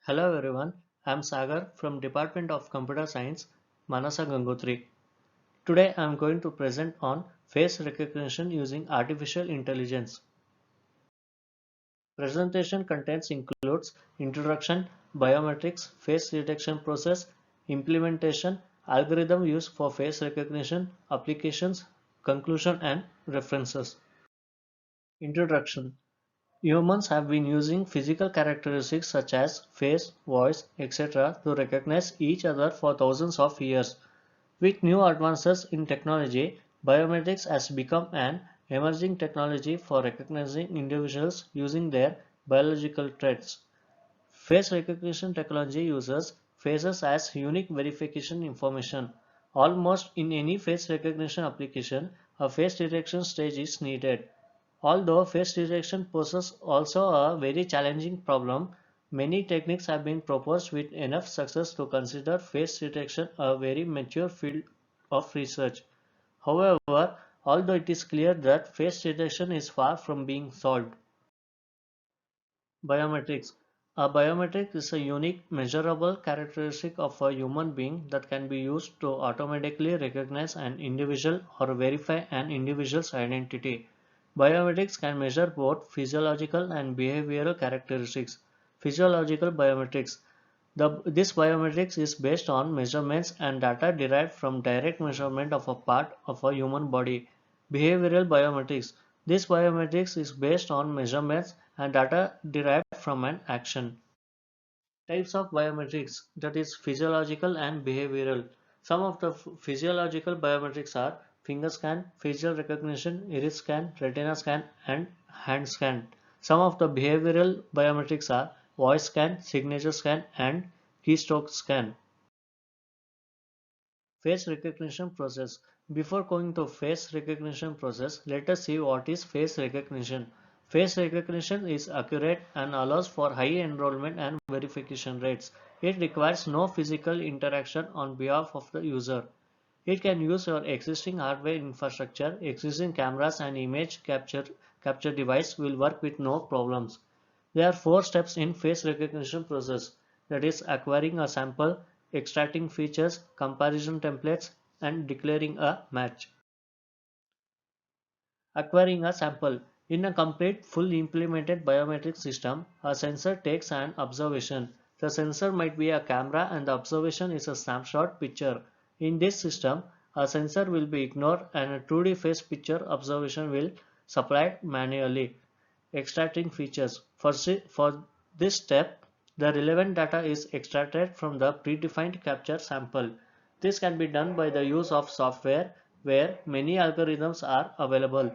Hello everyone, I am Sagar from Department of Computer Science, Manasa Gangotri. Today I am going to present on face recognition using artificial intelligence. Presentation contents includes introduction, biometrics, face detection process, implementation, algorithm used for face recognition, applications, conclusion and references. Introduction. Humans have been using physical characteristics such as face, voice, etc. to recognize each other for thousands of years. With new advances in technology, biometrics has become an emerging technology for recognizing individuals using their biological traits. Face recognition technology uses faces as unique verification information. Almost in any face recognition application, a face detection stage is needed. Although face detection poses also a very challenging problem, many techniques have been proposed with enough success to consider face detection a very mature field of research. However, although it is clear that face detection is far from being solved. Biometrics. A biometric is a unique measurable characteristic of a human being that can be used to automatically recognize an individual or verify an individual's identity. Biometrics can measure both physiological and behavioral characteristics. Physiological biometrics. This biometrics is based on measurements and data derived from direct measurement of a part of a human body. Behavioral biometrics. This biometrics is based on measurements and data derived from an action. Types of biometrics, that is physiological and behavioral. Some of the physiological biometrics are finger scan, facial recognition, iris scan, retina scan, and hand scan. Some of the behavioral biometrics are voice scan, signature scan, and keystroke scan. Face recognition process. Before going to face recognition process, let us see what is face recognition. Face recognition is accurate and allows for high enrollment and verification rates. It requires no physical interaction on behalf of the user. It can use your existing hardware infrastructure, existing cameras and image capture device will work with no problems. There are four steps in face recognition process, that is acquiring a sample, extracting features, comparison templates, and declaring a match. Acquiring a sample. In a complete, fully implemented biometric system, a sensor takes an observation. The sensor might be a camera and the observation is a snapshot picture. In this system, a sensor will be ignored and a 2D face picture observation will supplied manually. Extracting features. For this step, the relevant data is extracted from the predefined capture sample. This can be done by the use of software where many algorithms are available.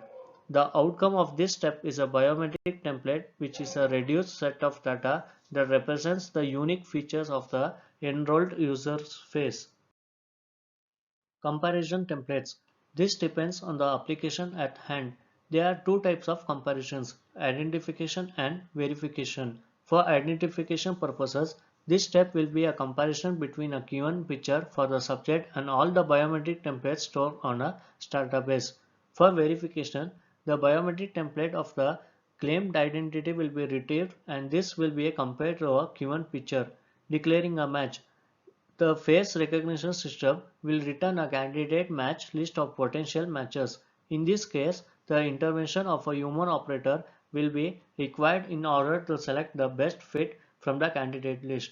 The outcome of this step is a biometric template, which is a reduced set of data that represents the unique features of the enrolled user's face. Comparison templates. This depends on the application at hand. There are two types of comparisons, identification and verification. For identification purposes, this step will be a comparison between a given picture for the subject and all the biometric templates stored on a database. For verification, the biometric template of the claimed identity will be retrieved and this will be compared to a given picture, declaring a match. The face recognition system will return a candidate match list of potential matches. In this case, the intervention of a human operator will be required in order to select the best fit from the candidate list.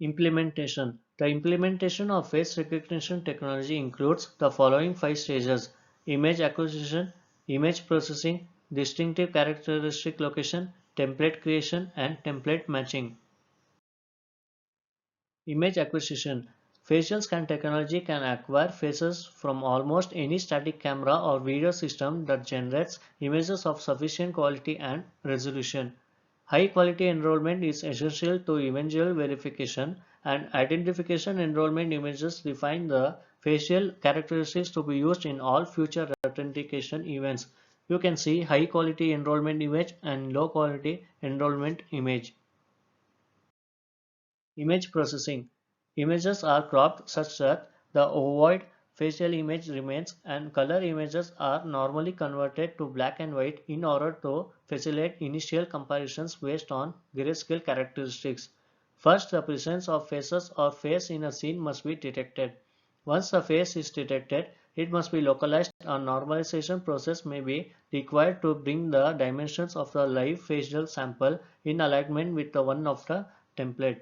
Implementation. The implementation of face recognition technology includes the following five stages: image acquisition, image processing, distinctive characteristic location, template creation, and template matching. Image acquisition. Facial scan technology can acquire faces from almost any static camera or video system that generates images of sufficient quality and resolution. High quality enrollment is essential to eventual verification, and identification enrollment images define the facial characteristics to be used in all future authentication events. You can see high quality enrollment image and low quality enrollment image. Image processing. Images are cropped such that the ovoid facial image remains and color images are normally converted to black and white in order to facilitate initial comparisons based on grayscale characteristics. First, the presence of faces or face in a scene must be detected. Once the face is detected, it must be localized. A normalization process may be required to bring the dimensions of the live facial sample in alignment with the one of the template.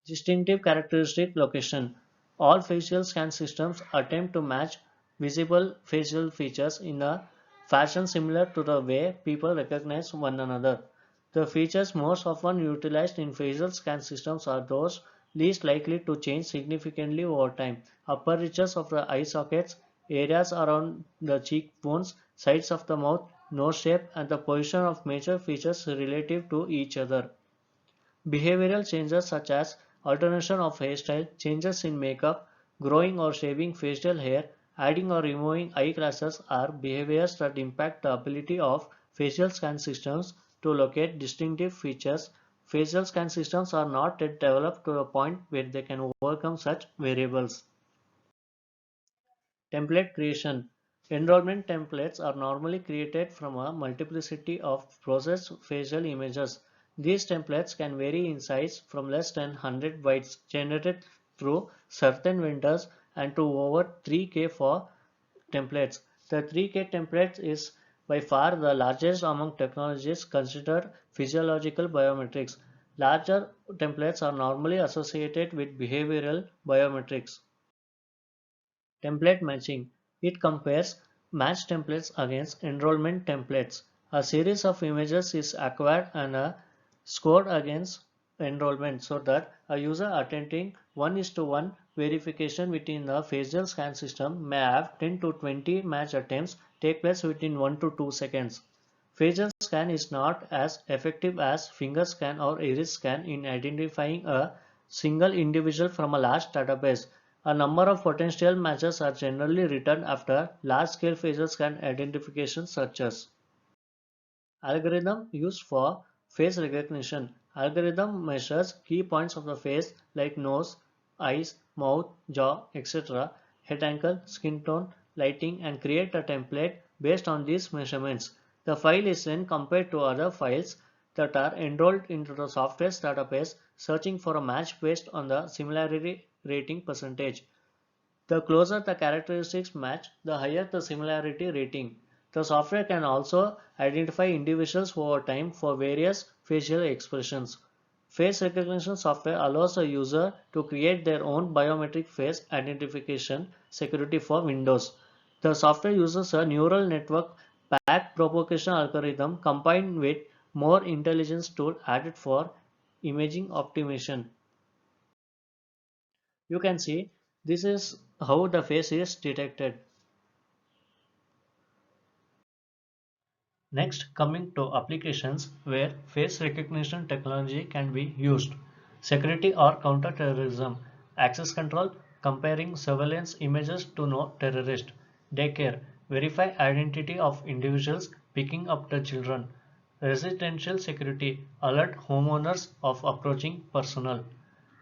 Distinctive characteristic location. All facial scan systems attempt to match visible facial features in a fashion similar to the way people recognize one another. The features most often utilized in facial scan systems are those least likely to change significantly over time. Upper reaches of the eye sockets, areas around the cheekbones, sides of the mouth, nose shape, and the position of major features relative to each other. Behavioral changes such as alternation of hairstyle, changes in makeup, growing or shaving facial hair, adding or removing eyeglasses are behaviors that impact the ability of facial scan systems to locate distinctive features. Facial scan systems are not yet developed to a point where they can overcome such variables. Template creation. Enrollment templates are normally created from a multiplicity of processed facial images. These templates can vary in size from less than 100 bytes generated through certain vendors and to over 3K for templates. The 3K template is by far the largest among technologies considered physiological biometrics. Larger templates are normally associated with behavioral biometrics. Template matching. It compares matched templates against enrollment templates. A series of images is acquired and scored against enrollment so that a user attempting 1:1 verification within the facial scan system may have 10 to 20 match attempts take place within 1 to 2 seconds. Facial scan is not as effective as finger scan or iris scan in identifying a single individual from a large database. A number of potential matches are generally returned after large-scale facial scan identification searches. Algorithm used for face recognition. Algorithm measures key points of the face like nose, eyes, mouth, jaw, etc., head angle, skin tone, lighting, and create a template based on these measurements. The file is then compared to other files that are enrolled into the software's database, searching for a match based on the similarity rating percentage. The closer the characteristics match, the higher the similarity rating. The software can also identify individuals over time for various facial expressions. Face recognition software allows a user to create their own biometric face identification security for Windows. The software uses a neural network backpropagation algorithm combined with more intelligence tool added for imaging optimization. You can see this is how the face is detected. Next, coming to applications where face recognition technology can be used. Security or counterterrorism, access control, comparing surveillance images to know terrorist, daycare, verify identity of individuals picking up the children, residential security, alert homeowners of approaching personnel,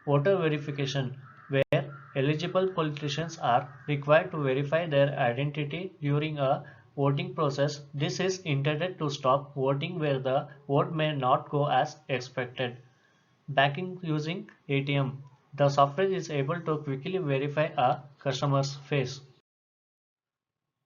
voter verification, where eligible politicians are required to verify their identity during a voting process. This is intended to stop voting where the vote may not go as expected. Banking using ATM. The software is able to quickly verify a customer's face.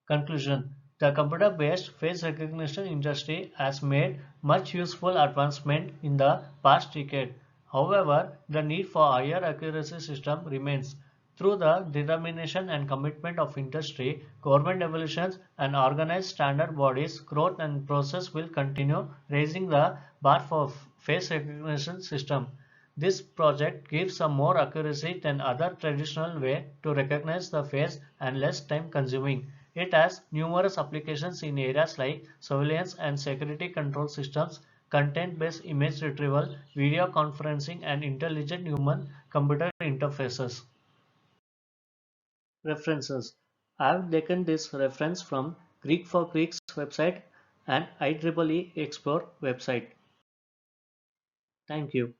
Conclusion: the computer-based face recognition industry has made much useful advancement in the past decade. However, the need for higher accuracy system remains. Through the determination and commitment of industry, government evolutions, and organized standard bodies, growth and process will continue raising the bar for face recognition system. This project gives a more accuracy than other traditional way to recognize the face and less time consuming. It has numerous applications in areas like surveillance and security control systems, content-based image retrieval, video conferencing, and intelligent human-computer interfaces. References: I have taken this reference from Greek for Greeks website and IEEE Explore website. Thank you.